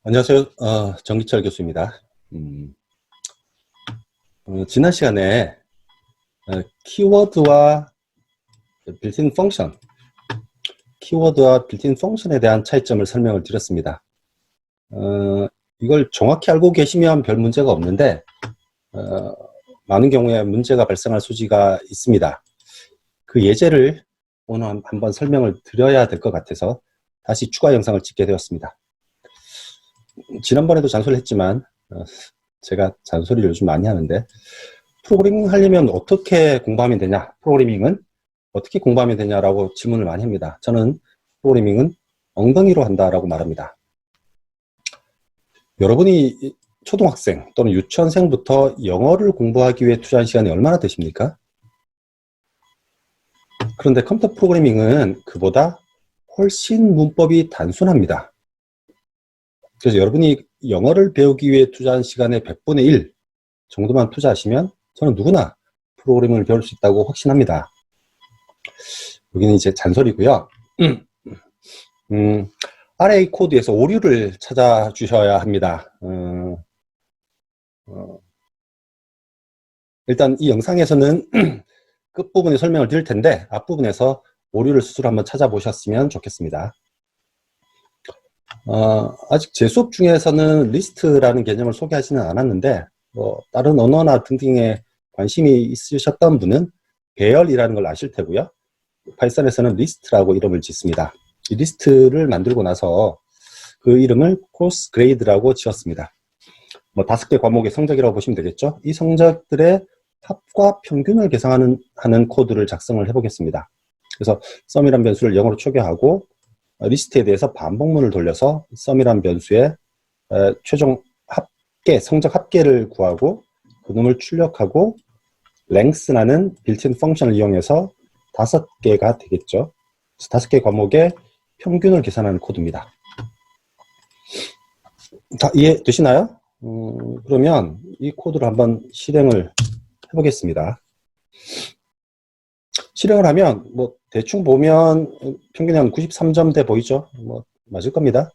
안녕하세요. 정기철 교수입니다. 지난 시간에 키워드와 빌트인 펑션에 대한 차이점을 설명을 드렸습니다. 이걸 정확히 알고 계시면 별 문제가 없는데 많은 경우에 문제가 발생할 소지가 있습니다. 그 예제를 오늘 한번 설명을 드려야 될 것 같아서 다시 추가 영상을 찍게 되었습니다. 지난번에도 잔소리를 했지만 제가 잔소리를 요즘 많이 하는데, 프로그래밍 하려면 어떻게 공부하면 되냐, 프로그래밍은 어떻게 공부하면 되냐라고 질문을 많이 합니다. 저는 프로그래밍은 엉덩이로 한다라고 말합니다. 여러분이 초등학생 또는 유치원생부터 영어를 공부하기 위해 투자한 시간이 얼마나 되십니까? 그런데 컴퓨터 프로그래밍은 그보다 훨씬 문법이 단순합니다. 그래서 여러분이 영어를 배우기 위해 투자한 시간의 100분의 1 정도만 투자하시면 저는 누구나 프로그래밍을 배울 수 있다고 확신합니다. 여기는 이제 잔소리고요. RA 코드에서 오류를 찾아주셔야 합니다. 일단 이 영상에서는 끝부분에 설명을 드릴 텐데 앞부분에서 오류를 스스로 한번 찾아보셨으면 좋겠습니다. 아직 제 수업 중에서는 리스트라는 개념을 소개하지는 않았는데 다른 언어나 등등에 관심이 있으셨던 분은 배열이라는 걸 아실 테고요. 파이썬에서는 리스트라고 이름을 짓습니다. 이 리스트를 만들고 나서 그 이름을 코스 그레이드라고 지었습니다. 5개 과목의 성적이라고 보시면 되겠죠. 이 성적들의 합과 평균을 계산하는 코드를 작성을 해보겠습니다. 그래서 썸이란 변수를 영어로 초기화하고 리스트에 대해서 반복문을 돌려서 썸이란 변수의 최종 합계, 성적 합계를 구하고 그놈을 출력하고 length라는 빌트인 펑션을 이용해서 5개가 되겠죠. 5개 과목의 평균을 계산하는 코드입니다. 다 이해되시나요? 그러면 이 코드를 한번 실행을 해보겠습니다. 실행을 하면 대충 보면 평균이 한 93점대 보이죠? 맞을 겁니다.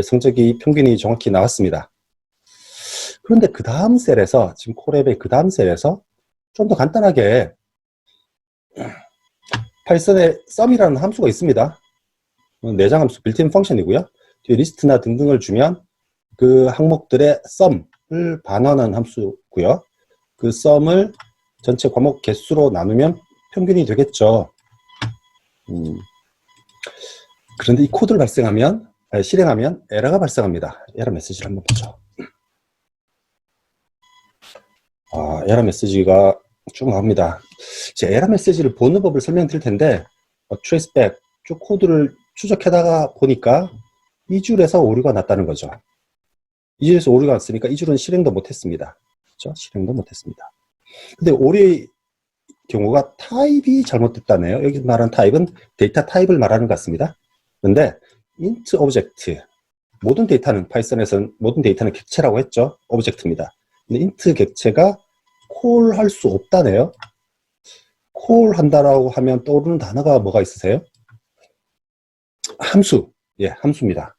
성적이 평균이 정확히 나왔습니다. 그런데 그 다음 셀에서, 지금 콜앱의 그 다음 셀에서 좀 더 간단하게 파이썬에 썸이라는 함수가 있습니다. 내장 함수, 빌트인 펑션이고요. 뒤에 리스트나 등등을 주면 그 항목들의 썸을 반환하는 함수고요. 그 썸을 전체 과목 개수로 나누면 평균이 되겠죠. 그런데 이 코드를 실행하면 에러가 발생합니다. 에러 메시지를 한번 보죠. 에러 메시지가 쭉 나옵니다. 이제 에러 메시지를 보는 법을 설명드릴 텐데, 트레이스백 쭉 코드를 추적하다가 보니까 2줄에서 오류가 났다는 거죠. 2줄에서 오류가 났으니까 2줄은 실행도 못했습니다. 그렇죠? 실행도 못했습니다. 근데 오류의 경우가 타입이 잘못됐다네요. 여기 말하는 타입은 데이터 타입을 말하는 것 같습니다. 그런데 int 오브젝트, 모든 데이터는 파이썬에서는 모든 데이터는 객체라고 했죠. 오브젝트입니다. 근데 int 객체가 콜 할 수 없다네요. 콜 한다라고 하면 떠오르는 단어가 뭐가 있으세요? 함수. 예, 함수입니다.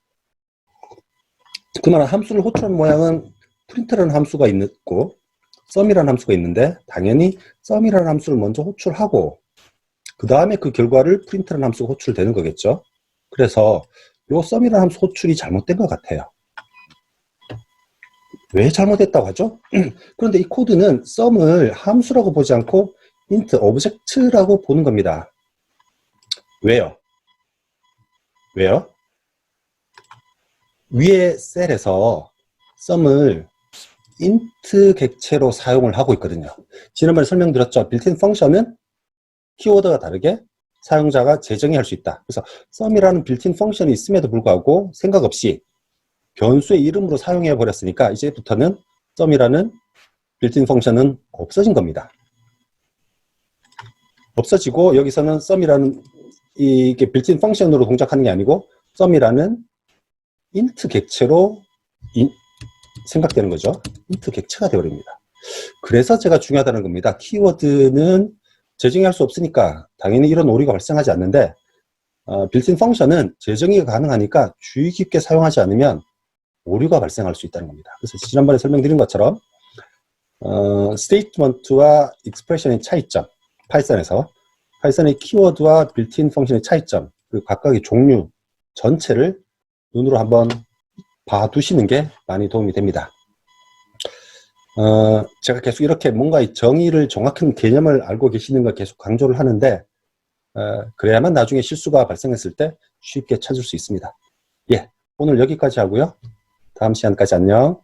그 말은 함수를 호출한 모양은 프린트라는 함수가 있고 썸이라는 함수가 있는데, 당연히 썸이라는 함수를 먼저 호출하고 그 다음에 그 결과를 프린트라는 함수가 호출되는 거겠죠. 그래서 이 썸이라는 함수 호출이 잘못된 것 같아요. 왜 잘못됐다고 하죠? 그런데 이 코드는 썸을 함수라고 보지 않고 int 오브젝트라고 보는 겁니다. 왜요? 위에 셀에서 썸을 int 객체로 사용을 하고 있거든요. 지난번에 설명드렸죠. 빌트인 펑션은 키워드가 다르게 사용자가 재정의할 수 있다. 그래서 썸이라는 빌트인 펑션이 있음에도 불구하고 생각 없이 변수의 이름으로 사용해 버렸으니까 이제부터는 썸이라는 빌트인 펑션은 없어진 겁니다. 없어지고 여기서는 썸이라는 이게 빌트인 펑션으로 동작하는 게 아니고 썸이라는 int 객체로 생각되는 거죠. int 객체가 되어버립니다. 그래서 제가 중요하다는 겁니다. 키워드는 재정의할 수 없으니까 당연히 이런 오류가 발생하지 않는데 빌트인 펑션은 재정의가 가능하니까 주의 깊게 사용하지 않으면 오류가 발생할 수 있다는 겁니다. 그래서 지난번에 설명드린 것처럼 스테이트먼트와 익스프레션의 차이점, 파이썬의 키워드와 빌트인 펑션의 차이점, 그리고 각각의 종류 전체를 눈으로 한번 봐두시는 게 많이 도움이 됩니다. 제가 계속 이렇게 뭔가 정의를 정확한 개념을 알고 계시는 걸 계속 강조를 하는데 그래야만 나중에 실수가 발생했을 때 쉽게 찾을 수 있습니다. 예, 오늘 여기까지 하고요. 다음 시간까지 안녕.